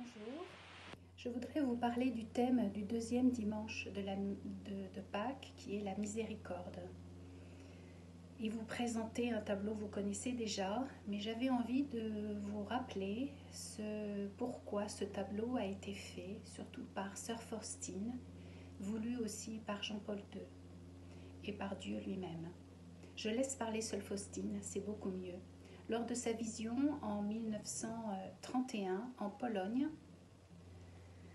Bonjour, je voudrais vous parler du thème du deuxième dimanche de Pâques qui est la miséricorde. Et vous présenter un tableau que vous connaissez déjà, mais j'avais envie de vous rappeler pourquoi ce tableau a été fait, surtout par Sœur Faustine, voulu aussi par Jean-Paul II et par Dieu lui-même. Je laisse parler seule Faustine, c'est beaucoup mieux. Lors de sa vision en 1931 en Pologne,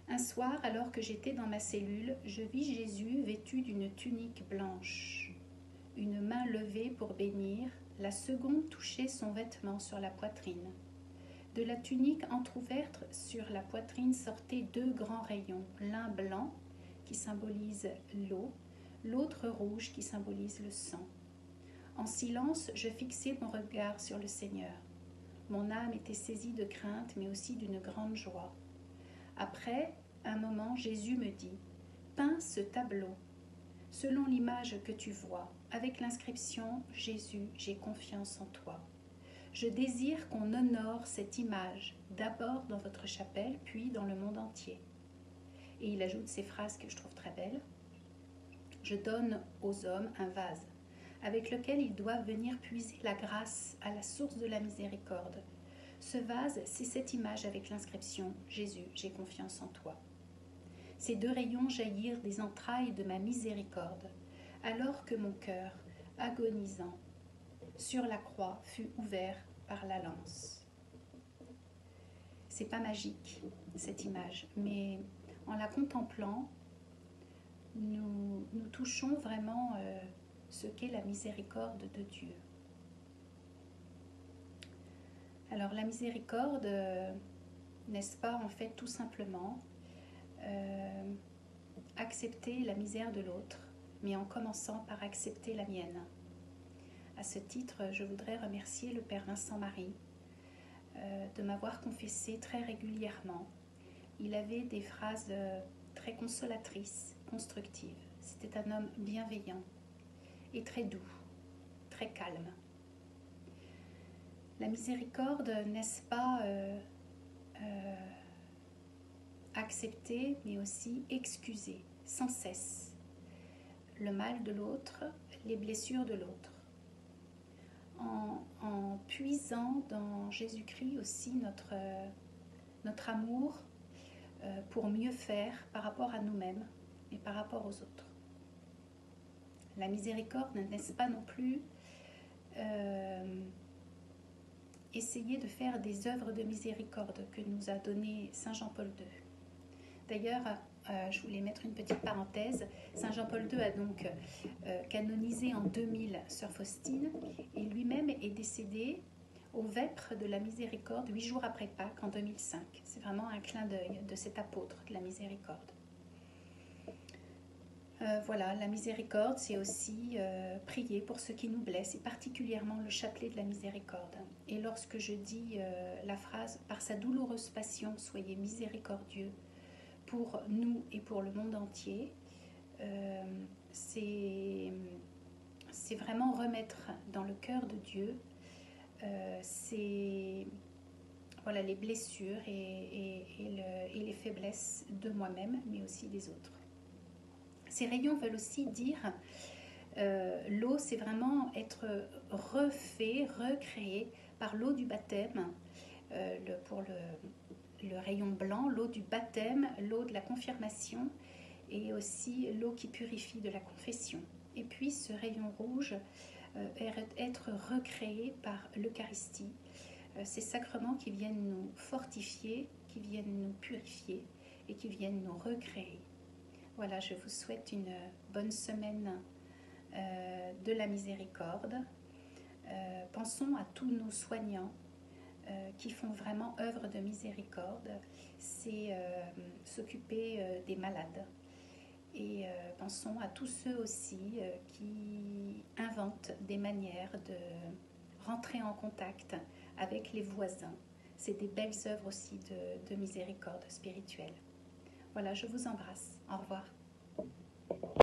un soir, alors que j'étais dans ma cellule, je vis Jésus vêtu d'une tunique blanche. Une main levée pour bénir, la seconde touchait son vêtement sur la poitrine. De la tunique entr'ouverte sur la poitrine sortaient deux grands rayons, l'un blanc qui symbolise l'eau, l'autre rouge qui symbolise le sang. En silence, je fixai mon regard sur le Seigneur. Mon âme était saisie de crainte, mais aussi d'une grande joie. Après un moment, Jésus me dit « Peins ce tableau, selon l'image que tu vois, avec l'inscription « Jésus, j'ai confiance en toi ». Je désire qu'on honore cette image, d'abord dans votre chapelle, puis dans le monde entier. » Et il ajoute ces phrases que je trouve très belles. « Je donne aux hommes un vase, avec lequel ils doivent venir puiser la grâce à la source de la miséricorde. Ce vase, c'est cette image avec l'inscription « Jésus, j'ai confiance en toi ». Ces deux rayons jaillirent des entrailles de ma miséricorde, alors que mon cœur, agonisant, sur la croix, fut ouvert par la lance. C'est pas magique, cette image, mais en la contemplant, nous touchons vraiment ce qu'est la miséricorde de Dieu. Alors la miséricorde, n'est-ce pas en fait tout simplement accepter la misère de l'autre, mais en commençant par accepter la mienne. À ce titre, je voudrais remercier le Père Vincent Marie de m'avoir confessé très régulièrement. Il avait des phrases très consolatrices, constructives. C'était un homme bienveillant et très doux, très calme. La miséricorde, n'est-ce pas accepter, mais aussi excuser sans cesse le mal de l'autre, les blessures de l'autre. En puisant dans Jésus-Christ aussi notre amour pour mieux faire par rapport à nous-mêmes et par rapport aux autres. La miséricorde, n'est-ce pas non plus essayer de faire des œuvres de miséricorde que nous a donné Saint Jean-Paul II. D'ailleurs, je voulais mettre une petite parenthèse. Saint Jean-Paul II a donc canonisé en 2000 Sœur Faustine et lui-même est décédé au Vêpres de la Miséricorde 8 jours après Pâques en 2005. C'est vraiment un clin d'œil de cet apôtre de la miséricorde. Voilà, la miséricorde, c'est aussi prier pour ceux qui nous blessent, et particulièrement le chapelet de la miséricorde. Et lorsque je dis la phrase « Par sa douloureuse passion, soyez miséricordieux » pour nous et pour le monde entier, c'est vraiment remettre dans le cœur de Dieu voilà, les blessures et les faiblesses de moi-même, mais aussi des autres. Ces rayons veulent aussi dire, l'eau, c'est vraiment être refait, recréé par l'eau du baptême, pour le rayon blanc, l'eau du baptême, l'eau de la confirmation et aussi l'eau qui purifie de la confession. Et puis ce rayon rouge, être recréé par l'Eucharistie, ces sacrements qui viennent nous fortifier, qui viennent nous purifier et qui viennent nous recréer. Voilà, je vous souhaite une bonne semaine de la miséricorde. Pensons à tous nos soignants qui font vraiment œuvre de miséricorde, c'est s'occuper des malades. Et pensons à tous ceux aussi qui inventent des manières de rentrer en contact avec les voisins. C'est des belles œuvres aussi de miséricorde spirituelle. Voilà, je vous embrasse. Au revoir.